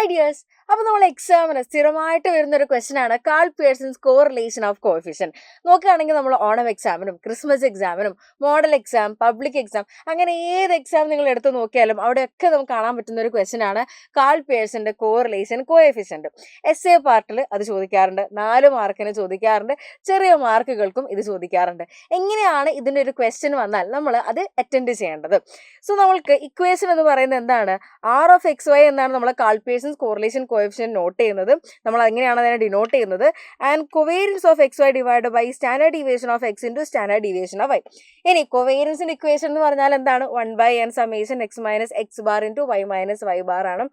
Hi dears. അപ്പോൾ നമ്മൾ എക്സാമിന് സ്ഥിരമായിട്ട് വരുന്നൊരു ക്വസ്റ്റൻ ആണ് Karl Pearson's correlation of coefficient. നോക്കുകയാണെങ്കിൽ നമ്മൾ ഓണം എക്സാമിനും ക്രിസ്മസ് എക്സാമിനും മോഡൽ എക്സാം, പബ്ലിക് എക്സാം, അങ്ങനെ ഏത് എക്സാം നിങ്ങൾ എടുത്ത് നോക്കിയാലും അവിടെയൊക്കെ നമുക്ക് കാണാൻ പറ്റുന്ന ഒരു ക്വസ്റ്റൻ ആണ് കാൾ പിയേഴ്സന്റെ കോറിലേഷൻ കോഎഫിഷ്യന്റ്. എസ് എ പാർട്ടിൽ അത് ചോദിക്കാറുണ്ട്, 4 മാർക്കിന് ചോദിക്കാറുണ്ട്, ചെറിയ മാർക്കുകൾക്കും ഇത് ചോദിക്കാറുണ്ട്. എങ്ങനെയാണ് ഇതിൻ്റെ ഒരു ക്വസ്റ്റ്യൻ വന്നാൽ നമ്മൾ അത് അറ്റൻഡ് ചെയ്യേണ്ടത്? സോ നമ്മൾക്ക് ഇക്വേഷൻ എന്ന് പറയുന്നത് എന്താണ്? ആർ ഓഫ് എക്സ് വൈ എന്നാണ് നമ്മൾ Karl Pearson's correlation coefficient note ചെയ്യുന്നത്. നമ്മൾ എങ്ങനെയാണ് അതിനെ ഡിനോട്ട് ചെയ്യുന്നത്? And covariance of X Y divide by standard deviation of X into standard deviation of Y. ഇനി കൊവേരിയൻസിന്റെ ഇക്വേഷൻ എന്ന് പറഞ്ഞാൽ എന്താണ്? 1/n summation X minus X bar into Y minus Y bar ആണ്.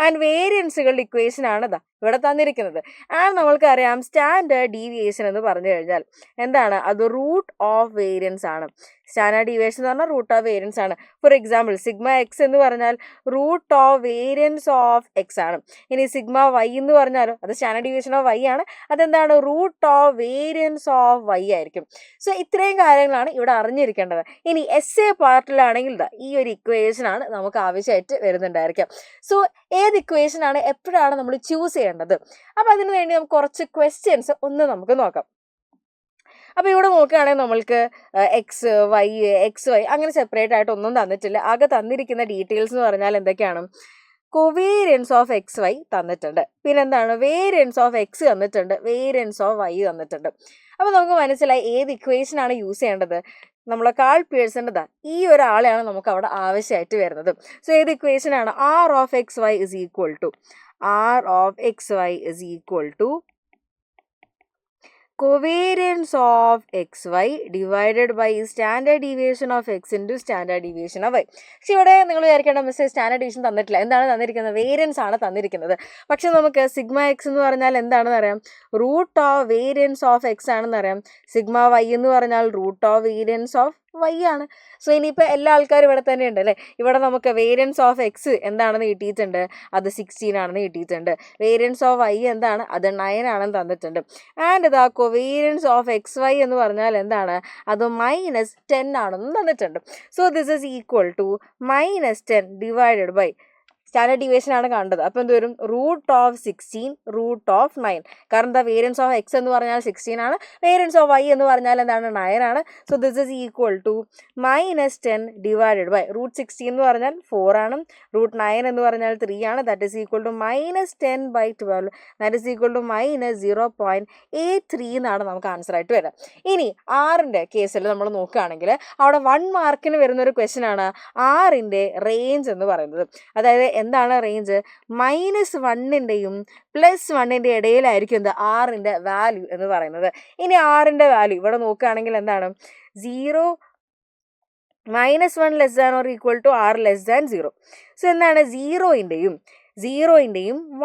ആൻഡ് വേരിയൻസുകളുടെ ഇക്വേഷൻ ആണ് ഇതാ ഇവിടെ തന്നിരിക്കുന്നത്. ആൻഡ് നമ്മൾക്കറിയാം സ്റ്റാൻഡേർഡ് ഡീവിയേഷൻ എന്ന് പറഞ്ഞു കഴിഞ്ഞാൽ എന്താണ്? അത് റൂട്ട് ഓഫ് വേരിയൻസ് ആണ്. സ്റ്റാൻഡേർഡ് ഡീവിയേഷൻ എന്ന് പറഞ്ഞാൽ റൂട്ട് ഓഫ് വേരിയൻസ് ആണ്. ഫോർ എക്സാമ്പിൾ സിഗ്മ എക്സ് എന്ന് പറഞ്ഞാൽ root of variance of X ആണ്. ഇനി സിഗ്മ വൈ എന്ന് പറഞ്ഞാലും അത് സ്റ്റാൻഡേർഡ് ഡീവിയേഷൻ ഓഫ് വൈ ആണ്. അതെന്താണ്? Root of variance of Y ആയിരിക്കും. സോ ഇത്രയും കാര്യങ്ങളാണ് ഇവിടെ അറിഞ്ഞിരിക്കേണ്ടത്. ഇനി എസ് എ പാർട്ടിലാണെങ്കിൽ ഈ ഒരു ഇക്വേഷൻ ആണ് നമുക്ക് ആവശ്യമായിട്ട് വരുന്നുണ്ടായിരിക്കാം. സോ ഏത് ഇക്വേഷൻ ആണ് എപ്പോഴാണ് നമ്മൾ ചൂസ് ചെയ്യേണ്ടത്? അപ്പോൾ അതിനു വേണ്ടി നമുക്ക് കുറച്ച് ക്വസ്റ്റ്യൻസ് നമുക്ക് നോക്കാം. അപ്പോൾ ഇവിടെ നോക്കുകയാണെങ്കിൽ നമ്മൾക്ക് എക്സ് വൈ അങ്ങനെ സെപ്പറേറ്റ് ആയിട്ട് ഒന്നും തന്നിട്ടില്ല. ആകെ തന്നിരിക്കുന്ന ഡീറ്റെയിൽസ് എന്ന് പറഞ്ഞാൽ എന്തൊക്കെയാണ്? കൊവേരിയൻസ് ഓഫ് എക്സ് വൈ തന്നിട്ടുണ്ട്, പിന്നെ എന്താണ്? വേരിയൻസ് ഓഫ് എക്സ് തന്നിട്ടുണ്ട്, വേരിയൻസ് ഓഫ് വൈ തന്നിട്ടുണ്ട്. അപ്പോൾ നമുക്ക് മനസ്സിലായി ഏത് ഇക്വേഷനാണ് യൂസ് ചെയ്യേണ്ടത്. നമ്മളെ കാൾ പിയേഴ്സൻ്റെതാ ഈ ഒരാളെയാണ് നമുക്ക് അവിടെ ആവശ്യമായിട്ട് വരുന്നത്. സോ ഏത് ഇക്വേഷനാണ്? R of X Y is equal to covariance of xy divided by standard deviation of x into standard deviation of y. പക്ഷെ ഇവിടെ നിങ്ങൾ വിചാരിക്കേണ്ട മിസ്സേജ് സ്റ്റാൻഡേർഡ് ഡീവിയേഷൻ തന്നിട്ടില്ല. എന്താണ് തന്നിരിക്കുന്നത്? വേരിയൻസ് ആണ് തന്നിരിക്കുന്നത്. പക്ഷെ നമുക്ക് സിഗ്മ എക്സ് എന്ന് പറഞ്ഞാൽ എന്താണെന്ന് അറിയാം? Root of variance of X ആണെന്ന് അറിയാം. സിഗ്മ വൈ എന്ന് പറഞ്ഞാൽ root of variance of Y ആണ്. സോ ഇനിയിപ്പോൾ എല്ലാ ആൾക്കാരും ഇവിടെ തന്നെ ഉണ്ട് അല്ലേ? ഇവിടെ നമുക്ക് വേരിയൻസ് ഓഫ് എക്സ് എന്താണെന്ന് കിട്ടിയിട്ടുണ്ട്, അത് 16 ആണെന്ന് കിട്ടിയിട്ടുണ്ട്. വേരിയൻസ് ഓഫ് വൈ എന്താണ്? അത് 9 ആണെന്ന് തന്നിട്ടുണ്ട്. ആൻഡ് ഇതാ കൊവേരിയൻസ് ഓഫ് എക്സ് വൈ എന്ന് പറഞ്ഞാൽ എന്താണ്? അത് -10 ആണെന്നും തന്നിട്ടുണ്ട്. So this is equal to -10 divided by standard deviation ആണ് കണ്ടത്. അപ്പോൾ എന്ത് വരും? Root of 16 root of 9. കാരണം എന്താ? വേരിയൻസ് ഓഫ് എക്സ് എന്ന് പറഞ്ഞാൽ 16 ആണ്, വേരിയൻസ് ഓഫ് വൈ എന്ന് പറഞ്ഞാൽ എന്താണ്? 9 ആണ്. So this is equal to -10 divided by root 16 എന്ന് പറഞ്ഞാൽ 4 ആണ്, റൂട്ട് 9 എന്ന് പറഞ്ഞാൽ 3 ആണ്. That is equal to -10/12. That is equal to -0.83 എന്നാണ് നമുക്ക് ആൻസർ ആയിട്ട് വരാം. ഇനി ആറിൻ്റെ കേസിൽ നമ്മൾ നോക്കുകയാണെങ്കിൽ അവിടെ 1 മാർക്കിന് വരുന്നൊരു ക്വസ്റ്റ്യൻ ആണ് ആറിൻ്റെ റേഞ്ച് എന്ന് പറയുന്നത്. അതായത് എന്താണ് റേഞ്ച്? -1ൻ്റെയും +1ൻ്റെ ഇടയിലായിരിക്കും എന്ത്? ആറിൻ്റെ വാല്യൂ എന്ന് പറയുന്നത്. ഇനി ആറിൻ്റെ വാല്യൂ ഇവിടെ നോക്കുകയാണെങ്കിൽ എന്താണ്? 0 -1 less than or equal to r less than 0. So എന്താണ്? 0ൻ്റെയും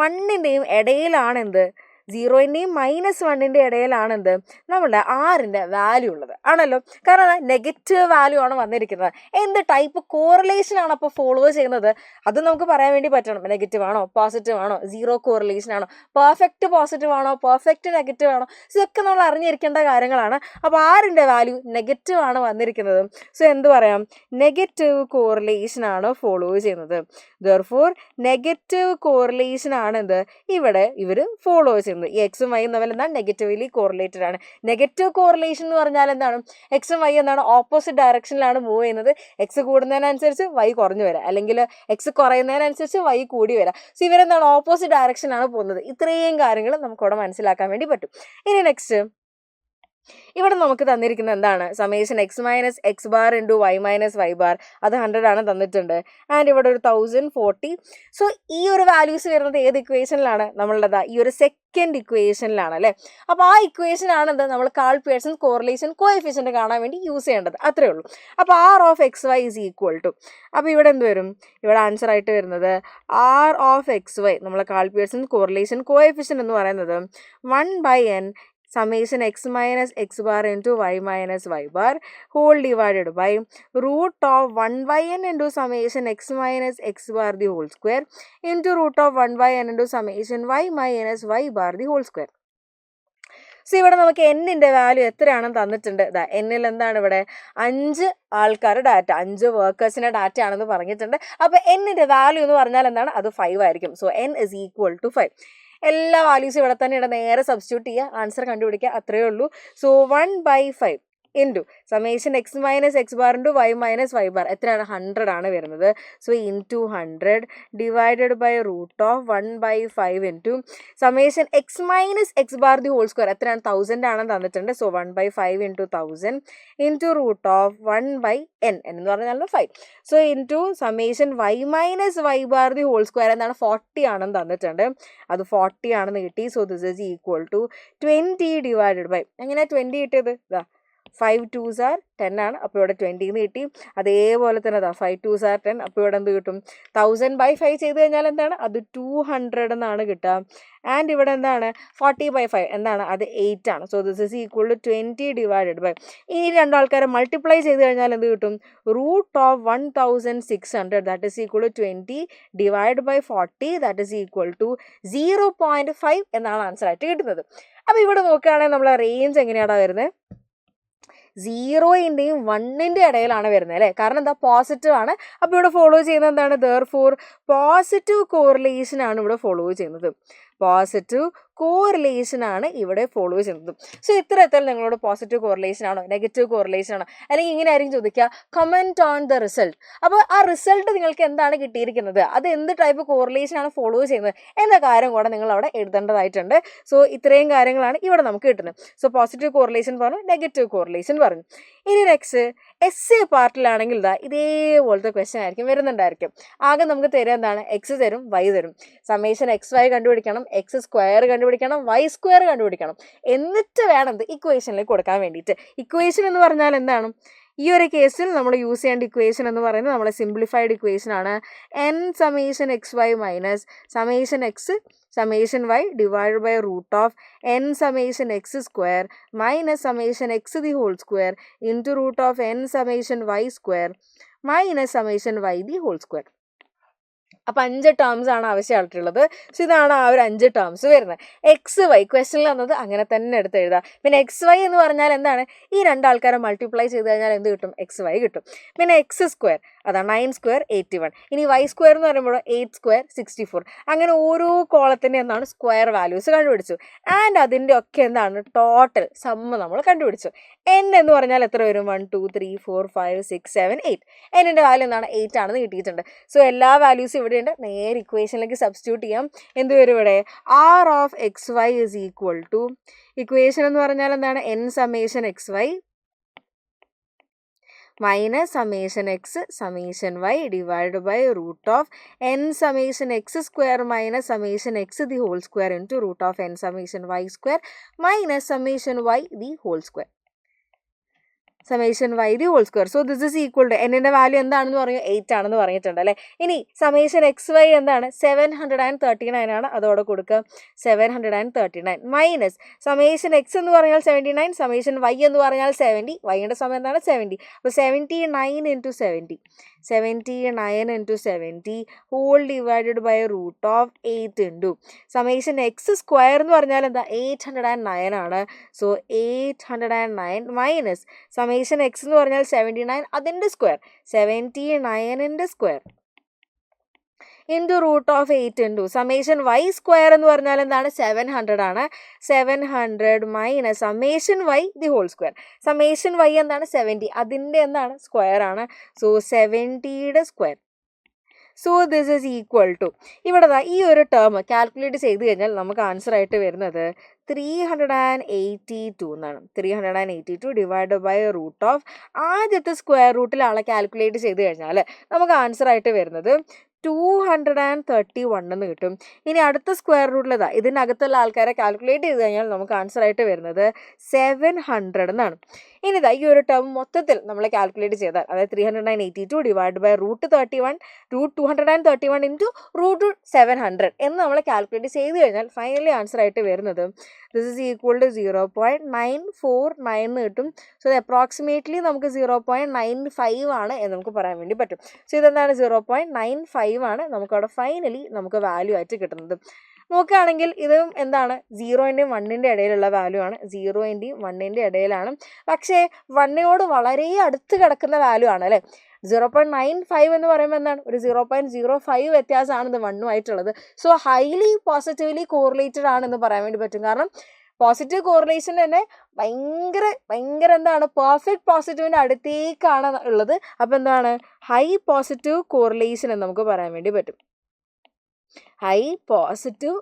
1ൻ്റെയും ഇടയിലാണ് എന്ത്? 0ൻ്റെയും -1ൻ്റെ ഇടയിലാണ് എന്ത്? നമ്മുടെ ആറിൻ്റെ വാല്യൂ ഉള്ളത് ആണല്ലോ. കാരണം നെഗറ്റീവ് വാല്യൂ ആണ് വന്നിരിക്കുന്നത്. എന്ത് ടൈപ്പ് കോറിലേഷൻ ആണ് അപ്പോൾ ഫോളോ ചെയ്യുന്നത്? അത് നമുക്ക് പറയാൻ വേണ്ടി പറ്റണം. നെഗറ്റീവ് ആണോ, പോസിറ്റീവ് ആണോ, സീറോ കോറിലേഷൻ ആണോ, പെർഫെക്റ്റ് പോസിറ്റീവ് ആണോ, പെർഫെക്റ്റ് നെഗറ്റീവ് ആണോ? ഇതൊക്കെ നമ്മൾ അറിഞ്ഞിരിക്കേണ്ട കാര്യങ്ങളാണ്. അപ്പോൾ ആറിൻ്റെ വാല്യൂ നെഗറ്റീവ് ആണ് വന്നിരിക്കുന്നത്. സോ എന്ത് പറയാം? നെഗറ്റീവ് കോറിലേഷൻ ആണ് ഫോളോ ചെയ്യുന്നത്. ദെർഫോർ നെഗറ്റീവ് കോറിലേഷൻ ആണ് എന്ത്? ഇവിടെ ഇവർ ഫോളോ ചെയ്യുന്നത്. ഈ എക്സും വൈയും തമ്മിൽ എന്താണ്? നെഗറ്റീവ്ലി കോറിലേറ്റഡ് ആണ്. നെഗറ്റീവ് കോറിലേഷൻ എന്ന് പറഞ്ഞാൽ എന്താണ്? എക്സും വൈ എന്താണ്? ഓപ്പോസിറ്റ് ഡയറക്ഷനിലാണ് മൂവ് ചെയ്യുന്നത്. എക്സ് കൂടുന്നതിനനുസരിച്ച് വൈ കുറഞ്ഞു വരാം, അല്ലെങ്കിൽ എക്സ് കുറയുന്നതിനനുസരിച്ച് വൈ കൂടി വരാം. സോ ഇവരെന്താണ്? ഓപ്പോസിറ്റ് ഡയറക്ഷനിലാണ് പോകുന്നത്. ഇത്രയും കാര്യങ്ങൾ നമുക്കിവിടെ മനസ്സിലാക്കാൻ വേണ്ടി പറ്റും. ഇനി നെക്സ്റ്റ് ഇവിടെ നമുക്ക് തന്നിരിക്കുന്നത് എന്താണ്? Summation X minus X bar into Y minus Y bar, അത് 100 ആണ് തന്നിട്ടുണ്ട്. ആൻഡ് ഇവിടെ ഒരു 1040. സോ ഈ ഒരു വാല്യൂസ് വരുന്നത് ഏത് ഇക്വേഷനിലാണ്? നമ്മളുടെ ഈ ഒരു സെക്കൻഡ് ഇക്വേഷനിലാണ് അല്ലേ? അപ്പോൾ ആ ഇക്വേഷനാണ് എന്ത്? നമ്മൾ കാൾ പിയേഴ്സൺ കോറിലേഷൻ കോഎഫിഷ്യന്റ് കാണാൻ വേണ്ടി യൂസ് ചെയ്യേണ്ടത്. അത്രേ ഉള്ളൂ. അപ്പോൾ R of X Y is equal to, അപ്പോൾ ഇവിടെ എന്ത് വരും? ഇവിടെ ആൻസർ ആയിട്ട് വരുന്നത് ആർ ഓഫ് എക്സ് വൈ, നമ്മളെ കാൾ പിയേഴ്സൺ കോറിലേഷൻ കോഎഫിഷ്യന്റ് എന്ന് പറയുന്നത് 1/n summation x minus x bar into y minus y bar whole divided by root of 1/n into summation x minus x bar the whole square into root of 1/n into summation y minus y bar the whole square. So ഇവിടെ നമുക്ക് എന്നിൻ്റെ value എത്രയാണെന്ന് തന്നിട്ടുണ്ട്. ഇതാ എന്നിൽ എന്താണ് ഇവിടെ 5 ആൾക്കാരുടെ ഡാറ്റ, 5 വർക്കേഴ്സിൻ്റെ ഡാറ്റ ആണെന്ന് പറഞ്ഞിട്ടുണ്ട്. അപ്പോൾ എന്നിൻ്റെ വാല്യൂ എന്ന് പറഞ്ഞാൽ എന്താണ്, അത് 5 ആയിരിക്കും. So n is equal to 5. എല്ലാ വാല്യൂസും ഇവിടെ തന്നെ ഇവിടെ നേരെ സബ്സ്റ്റിറ്റ്യൂട്ട് ചെയ്യുക, ആൻസർ കണ്ടുപിടിക്കുക, അത്രയേ ഉള്ളൂ. So 1/5 into summation X minus X bar into Y minus Y bar എത്രയാണ്, 100 ആണ് വരുന്നത്. So into 100 divided by root of 1/5 into summation X minus X bar the whole square എത്രയാണ്, 1000 ആണെന്ന് തന്നിട്ടുണ്ട്. So 1/5 into 1000 into root of 1/n എന്ന് പറഞ്ഞാൽ 5. So into summation Y minus Y bar the whole square എന്താണ്, 40 ആണെന്ന് തന്നിട്ടുണ്ട്. അത് 40 ആണെന്ന് കിട്ടി. So this is equal to 20 divided by, എങ്ങനെയാണ് 20 കിട്ടിയത്, ഇതാ 5 2s are 10 ആണ്. അപ്പോൾ ഇവിടെ 20 എന്ന് കിട്ടി. അതേപോലെ തന്നെ 5 2s are 10. അപ്പോൾ ഇവിടെ എന്ത് കിട്ടും, 1000/5 ചെയ്ത് കഴിഞ്ഞാൽ എന്താണ്, അത് 200 എന്നാണ് കിട്ടുക. ആൻഡ് ഇവിടെ എന്താണ് 40/5 എന്താണ്, അത് 8 ആണ്. So this is equal to 20 divided by, ഈ രണ്ടാൾക്കാരെ മൾട്ടിപ്ലൈ ചെയ്ത് കഴിഞ്ഞാൽ എന്ത് കിട്ടും, root of 1600 that is equal to 20 divide by 40 that is equal to 0.5 എന്നാണ് ആൻസർ ആയിട്ട് കിട്ടുന്നത്. അപ്പോൾ ഇവിടെ നോക്കുകയാണെങ്കിൽ നമ്മളെ റേഞ്ച് എങ്ങനെയാണ് വരുന്നത്, 0-ൻ്റെയും 1-ൻ്റെയും ഇടയിലാണ് വരുന്നത് അല്ലേ. കാരണം എന്താ, പോസിറ്റീവ് ആണ്. അപ്പോൾ ഇവിടെ ഫോളോ ചെയ്യുന്നത് എന്താണ്, ദെയർഫോർ പോസിറ്റീവ് കോറിലേഷൻ ആണ് ഇവിടെ ഫോളോ ചെയ്യുന്നത്. പോസിറ്റീവ് കോറിലേഷൻ ആണ് ഇവിടെ ഫോളോ ചെയ്യുന്നത്. സോ ഇത്തരത്തിൽ നിങ്ങളോട് പോസിറ്റീവ് കോറിലേഷൻ ആണോ നെഗറ്റീവ് കോറിലേഷൻ ആണോ, അല്ലെങ്കിൽ ഇങ്ങനെ ആയിരിക്കും ചോദിക്കുക, കമൻറ്റ് ഓൺ ദ റിസൾട്ട്. അപ്പോൾ ആ റിസൾട്ട് നിങ്ങൾക്ക് എന്താണ് കിട്ടിയിരിക്കുന്നത്, അത് എന്ത് ടൈപ്പ് കോറിലേഷൻ ആണ് ഫോളോ ചെയ്യുന്നത് എന്ന കാര്യം കൂടെ നിങ്ങൾ അവിടെ എഴുതേണ്ടതായിട്ടുണ്ട്. സോ ഇത്രയും കാര്യങ്ങളാണ് ഇവിടെ നമുക്ക് കിട്ടുന്നത്. സോ പോസിറ്റീവ് കോറിലേഷൻ പറഞ്ഞു, നെഗറ്റീവ് കോറിലേഷൻ പറഞ്ഞു. ഇനി നെക്സ്റ്റ് എസ് എ പാർട്ടിലാണെങ്കിൽ ഇതാ ഇതേപോലത്തെ ക്വസ്റ്റ്യൻ ആയിരിക്കും വരുന്നുണ്ടായിരിക്കും. ആകെ നമുക്ക് തരുക എന്താണ്, എക്സ് തരും, വൈ തരും. സമേഷൻ എക്സ് വൈ കണ്ടുപിടിക്കണം, എക്സ് സ്ക്വയർ കണ്ടുപിടിക്കണം, വൈ സ്ക്വയർ കണ്ടുപിടിക്കണം. എന്നിട്ട് വേണം ഇത് ഇക്വേഷനിലേക്ക് കൊടുക്കാൻ വേണ്ടിയിട്ട്. ഇക്വേഷൻ എന്ന് പറഞ്ഞാൽ എന്താണ്, ഈ ഒരു കേസിൽ നമ്മൾ യൂസ് ചെയ്യേണ്ട ഇക്വേഷൻ എന്ന് പറയുന്നത് നമ്മളെ സിംപ്ലിഫൈഡ് ഇക്വേഷൻ ആണ്. N summation x y minus summation x summation y divide by root of n summation x square minus summation x the whole square into root of n summation y square minus summation y the whole square. അപ്പം 5 terms ആണ് ആവശ്യമായിട്ടുള്ളത്. So ഇതാണ് ആ ഒരു 5 terms വരുന്നത്. X Y ക്വസ്റ്റനിൽ വന്നത് അങ്ങനെ തന്നെ എടുത്ത് എഴുതാം. പിന്നെ എക്സ് വൈ എന്ന് പറഞ്ഞാൽ എന്താണ്, ഈ രണ്ടാൾക്കാരെ മൾട്ടിപ്ലൈ ചെയ്ത് കഴിഞ്ഞാൽ എന്ത് കിട്ടും, എക്സ് വൈ കിട്ടും. പിന്നെ എക്സ് സ്ക്വയർ അതാണ് 9 സ്ക്വയർ 81. ഇനി വൈ സ്ക്വയർ എന്ന് പറയുമ്പോൾ 8 സ്ക്വയർ 64. അങ്ങനെ ഓരോ കോളത്തിൻ്റെ എന്താണ് സ്ക്വയർ വാല്യൂസ് കണ്ടുപിടിച്ചു. ആൻഡ് അതിൻ്റെ ഒക്കെ എന്താണ് ടോട്ടൽ സമ്മ് നമ്മൾ കണ്ടുപിടിച്ചു. എൻ എന്ന് പറഞ്ഞാൽ എത്ര വരും, 1 2 3 4 5 6 7 8. എന്നിൻ്റെ വാല്യൂ എന്താണ് 8 ആണെന്ന് കിട്ടിയിട്ടുണ്ട്. സോ എല്ലാ വാല്യൂസും ഇവിടെ ഉണ്ട്. നേരെ ഇക്വേഷനിലേക്ക് സബ്സ്റ്റിറ്റ്യൂട്ട് ചെയ്യാം. എന്ത് വരും ഇവിടെ, r of X Y is equal to, equation എന്ന് പറഞ്ഞാൽ എന്താണ്, n summation x y minus summation x summation y divide by root of n summation x square minus summation x the whole square into root of n summation y square minus summation y the whole square summation y the whole square. So this is equal to എന്നിൻ്റെ value എന്താണെന്ന് പറയും, 8 ആണെന്ന് പറഞ്ഞിട്ടുണ്ട് അല്ലേ. ഇനി summation x Y എന്താണ്, 739 ആണ്, അതോടെ കൊടുക്കുക 739 മൈനസ് സമേഷൻ എക്സ് എന്ന് പറഞ്ഞാൽ 79, സമേഷൻ വൈ എന്ന് പറഞ്ഞാൽ 70, വൈയുടെ സമയം എന്താണ് 70. അപ്പോൾ 79 into 70 79 into 70 whole divided by root of 8 into summation x square എന്ന് പറഞ്ഞാൽ എന്താ 809 ആണ്. സോ 809 മൈനസ് സമേഷൻ എക്സ് എന്ന് പറഞ്ഞാൽ 79 അതിൻ്റെ സ്ക്വയർ 79ൻ്റെ square into root of 8 into summation y square എന്ന് പറഞ്ഞാൽ എന്താണ് 700 ആണ്. 700 minus summation y the whole square. Summation y എന്താണ് 70, അതിൻ്റെ എന്താണ് സ്ക്വയർ ആണ്. സോ 70യുടെ square. So this is equal to, ഇവിടെ ഈ ഒരു ടേം കാൽക്കുലേറ്റ് ചെയ്ത് കഴിഞ്ഞാൽ നമുക്ക് ആൻസർ ആയിട്ട് വരുന്നത് 382 എന്നാണ്. 382 ഡിവൈഡ് ബൈ റൂട്ട് ഓഫ് ആദ്യത്തെ സ്ക്വയർ റൂട്ടിലാണ് കാൽക്കുലേറ്റ് ചെയ്ത് കഴിഞ്ഞാൽ നമുക്ക് ആൻസർ ആയിട്ട് വരുന്നത് 231 എന്ന് കിട്ടും. ഇനി അടുത്ത സ്ക്വയർ റൂട്ടിലേതാ ഇതിനകത്തുള്ള ആൾക്കാരെ കാൽക്കുലേറ്റ് ചെയ്ത് കഴിഞ്ഞാൽ നമുക്ക് ആൻസർ ആയിട്ട് വരുന്നത് 700 എന്നാണ്. ഇനി ഈ ഒരു ടേം മൊത്തത്തിൽ നമ്മൾ കാൽക്കുലേറ്റ് ചെയ്താൽ, അതായത് 382 divide by root 231 into root 700 എന്ന് നമ്മൾ കാൽക്കുലേറ്റ് ചെയ്ത് കഴിഞ്ഞാൽ ഫൈനലി ആൻസർ ആയിട്ട് വരുന്നത് ദിസ് ഇസ് ഈക്വൽ ടു 0.949 എന്ന് കിട്ടും. സോ അപ്രോക്സിമേറ്റ്ലി നമുക്ക് 0.95 ആണ് എന്ന് നമുക്ക് പറയാൻ വേണ്ടി പറ്റും. സോ ഇതെന്താണ് 0.95 ആണ് നമുക്കവിടെ ഫൈനലി നമുക്ക് വാല്യൂ ആയിട്ട് കിട്ടുന്നത്. നോക്കുകയാണെങ്കിൽ ഇതും എന്താണ് 0ൻ്റെയും 1ൻ്റെ ഇടയിലുള്ള വാല്യൂ ആണ്, 0ൻ്റെയും 1ൻ്റെ ഇടയിലാണ്. പക്ഷേ 1നോട് വളരെ അടുത്ത് കിടക്കുന്ന വാല്യൂ ആണ് അല്ലേ. 0.95 എന്ന് പറയുമ്പോൾ എന്താണ്, ഒരു 0.05 വ്യത്യാസമാണ് ഇത് 1ഉമായിട്ടുള്ളത്. സോ ഹൈലി പോസിറ്റീവ്ലി കോറിലേറ്റഡ് ആണെന്ന് പറയാൻ വേണ്ടി പറ്റും. കാരണം പോസിറ്റീവ് കോറിലേഷൻ തന്നെ ഭയങ്കര എന്താണ്, പെർഫെക്റ്റ് പോസിറ്റീവിൻ്റെ അടുത്തേക്കാണ് ഉള്ളത്. അപ്പോൾ എന്താണ്, ഹൈ പോസിറ്റീവ് കോറിലേഷൻ എന്ന് നമുക്ക് പറയാൻ വേണ്ടി പറ്റും. High positive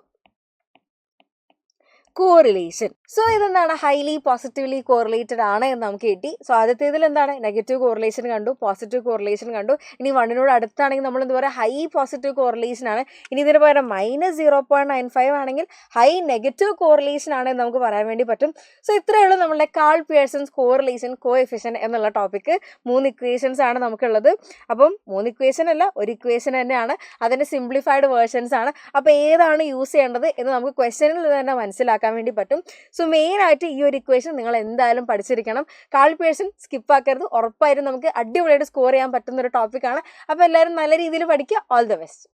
correlation. സോ ഇതെന്താണ്, ഹൈലി പോസിറ്റീവ്ലി കോറിലേറ്റഡ് ആണ് എന്ന് നമുക്ക് കിട്ടി. സോ ആദ്യത്തേതിൽ എന്താണ്, നെഗറ്റീവ് കോറിലേഷൻ കണ്ടു, പോസിറ്റീവ് കോറിലേഷൻ കണ്ടു. ഇനി 1നോട് അടുത്താണെങ്കിൽ നമ്മൾ എന്താ പറയുക, ഹൈ പോസിറ്റീവ് കോറിലേഷൻ ആണ്. ഇനി ഇതിന് പകരം -0.95 ആണെങ്കിൽ ഹൈ നെഗറ്റീവ് കോറിലേഷൻ ആണ് എന്ന് നമുക്ക് പറയാൻ വേണ്ടി പറ്റും. സോ ഇത്രയേ ഉള്ളൂ നമ്മളുടെ കാൾ പിയേഴ്സൺസ് കോറിലേഷൻ കോഎഫിഷ്യന്റ് എന്നുള്ള ടോപ്പിക്ക്. 3 ഇക്വേഷൻസ് ആണ് നമുക്കുള്ളത്. അപ്പം 3 ഇക്വേഷൻ അല്ല, ഒരു ഇക്വേഷൻ തന്നെയാണ്, അതിൻ്റെ സിംപ്ലിഫൈഡ് വേർഷൻസ് ആണ്. അപ്പോൾ ഏതാണ് യൂസ് ചെയ്യേണ്ടത് എന്ന് നമുക്ക് ക്വസ്റ്റ്യനിൽ തന്നെ മനസ്സിലാക്കാൻ വേണ്ടി പറ്റും. സോ മെയിൻ ആയിട്ട് ഈ ഒരു ഇക്വേഷൻ നിങ്ങൾ എന്തായാലും പഠിച്ചിരിക്കണം. കാൾ പിയേഴ്സൺ സ്കിപ്പാക്കരുത്, ഉറപ്പായിട്ടും നമുക്ക് അടിപൊളിയായിട്ട് സ്കോർ ചെയ്യാൻ പറ്റുന്ന ഒരു ടോപ്പിക്കാണ്. അപ്പോൾ എല്ലാവരും നല്ല രീതിയിൽ പഠിക്കുക. All the best.